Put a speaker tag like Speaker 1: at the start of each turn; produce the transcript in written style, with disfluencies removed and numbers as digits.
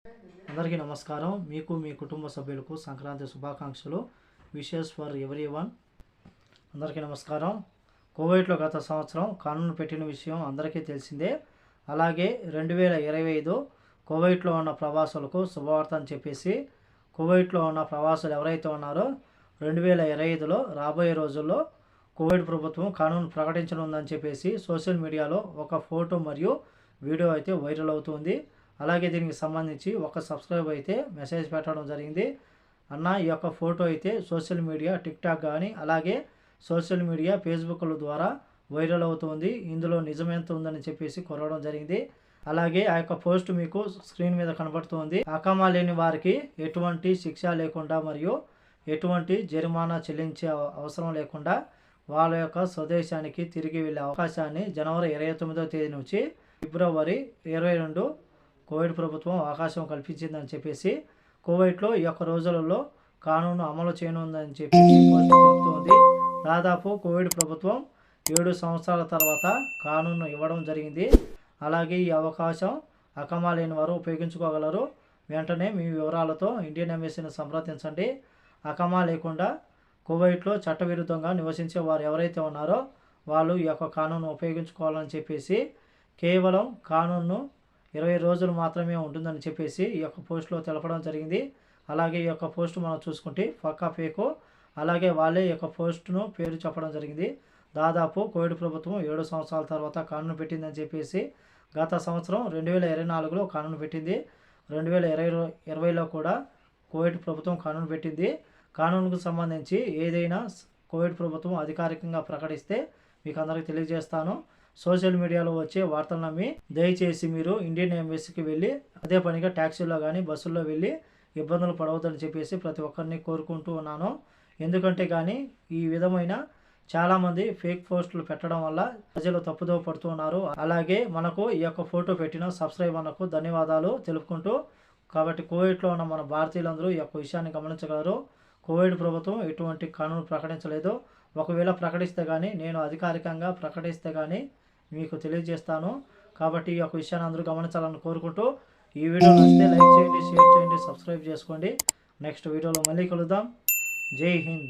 Speaker 1: అందరికీ నమస్కారం. మీకు మీ కుటుంబ సభ్యులకు సంక్రాంతి శుభాకాంక్షలు. Wishes for everyone. అందరికీ నమస్కారం. కువైట్లో గత సంవత్సరం కానూను పెట్టిన విషయం అందరికీ తెలిసిందే. అలాగే 2025 కువైట్లో ఉన్న ప్రవాసులకు శుభవార్త అని చెప్పేసి కువైట్లో ఉన్న ప్రవాసులు ఎవరైతే ఉన్నారో 2025లో రాబోయే రోజుల్లో కువైట్ ప్రభుత్వం కానూను ప్రకటించనుందని చెప్పేసి సోషల్ మీడియాలో ఒక ఫోటో మరియు వీడియో అయితే వైరల్ అవుతుంది. అలాగే దీనికి సంబంధించి ఒక సబ్స్క్రైబ్ అయితే మెసేజ్ పెట్టడం జరిగింది. అన్న ఈ యొక్క ఫోటో అయితే సోషల్ మీడియా టిక్టాక్ కానీ అలాగే సోషల్ మీడియా ఫేస్బుక్ల ద్వారా వైరల్ అవుతుంది. ఇందులో నిజమెంత ఉందని చెప్పేసి కోరడం జరిగింది. అలాగే ఆ యొక్క పోస్ట్ మీకు స్క్రీన్ మీద కనబడుతుంది. అకామా లేని వారికి ఎటువంటి శిక్ష లేకుండా మరియు ఎటువంటి జరిమానా చెల్లించే అవసరం లేకుండా వాళ్ళ యొక్క స్వదేశానికి తిరిగి వెళ్ళే అవకాశాన్ని జనవరి 29వ తేదీ నుంచి ఫిబ్రవరి 22 కువైట్ ప్రభుత్వం అవకాశం కల్పించిందని చెప్పేసి కువైట్లో ఈ యొక్క రోజులలో కానూను అమలు చేయనుందని చెప్పేసి పోస్ట్ చెబుతోంది. దాదాపు కువైట్ ప్రభుత్వం 7 సంవత్సరాల తర్వాత కానూను ఇవ్వడం జరిగింది. అలాగే ఈ అవకాశం అకామా లేని వారు ఉపయోగించుకోగలరు. వెంటనే మీ వివరాలతో ఇండియన్ ఎంబసీని సంప్రదించండి. అకామా లేకుండా కువైట్లో చట్టవిరుద్ధంగా నివసించే వారు ఎవరైతే ఉన్నారో వాళ్ళు ఈ యొక్క కానూను ఉపయోగించుకోవాలని చెప్పేసి కేవలం కానూను 20 రోజులు మాత్రమే ఉంటుందని చెప్పేసి ఈ యొక్క పోస్ట్లో తెలపడం జరిగింది. అలాగే ఈ యొక్క పోస్ట్ మనం చూసుకుంటే పక్కా ఫేకు. అలాగే వాళ్ళే ఈ యొక్క పోస్టును పేరు చెప్పడం జరిగింది. దాదాపు కువైట్ ప్రభుత్వం 7 సంవత్సరాల తర్వాత కానూను పెట్టిందని చెప్పేసి గత సంవత్సరం 2024లో కానూను పెట్టింది. 2020లో కూడా కువైట్ ప్రభుత్వం కానూను పెట్టింది. కానూనుకు సంబంధించి ఏదైనా కువైట్ ప్రభుత్వం అధికారికంగా ప్రకటిస్తే మీకు అందరికీ తెలియజేస్తాను. సోషల్ మీడియాలో వచ్చే వార్తలు నమ్మి దయచేసి మీరు ఇండియన్ ఎంబసీకి వెళ్ళి అదే పనిగా ట్యాక్సీలో కానీ బస్సుల్లో వెళ్ళి ఇబ్బందులు పడవద్దని చెప్పేసి ప్రతి ఒక్కరిని కోరుకుంటూ ఉన్నాను. ఎందుకంటే కానీ ఈ విధమైన చాలామంది ఫేక్ పోస్టులు పెట్టడం వల్ల ప్రజలు తప్పుదోవ పడుతున్నారు. అలాగే మనకు ఈ యొక్క ఫోటో పెట్టిన సబ్స్క్రైబర్లకు ధన్యవాదాలు తెలుపుకుంటూ కాబట్టి కువైట్లో ఉన్న మన భారతీయులందరూ ఈ యొక్క విషయాన్ని గమనించగలరు. కువైట్ ప్రభుత్వం ఎటువంటి కానూను ప్రకటించలేదు. ఒకవేళ ప్రకటిస్తే కానీ నేను అధికారికంగా ప్రకటిస్తే కానీ మీకు తెలియజేస్తాను. కాబట్టి ఈ యొక్క విషయాన్ని అందరూ గమనించాలని కోరుకుంటూ ఈ వీడియో నచ్చితే లైక్ చేయండి, షేర్ చేయండి, సబ్స్క్రైబ్ చేసుకోండి. నెక్స్ట్ వీడియోలో మళ్ళీ కలుద్దాం. జై హింద్.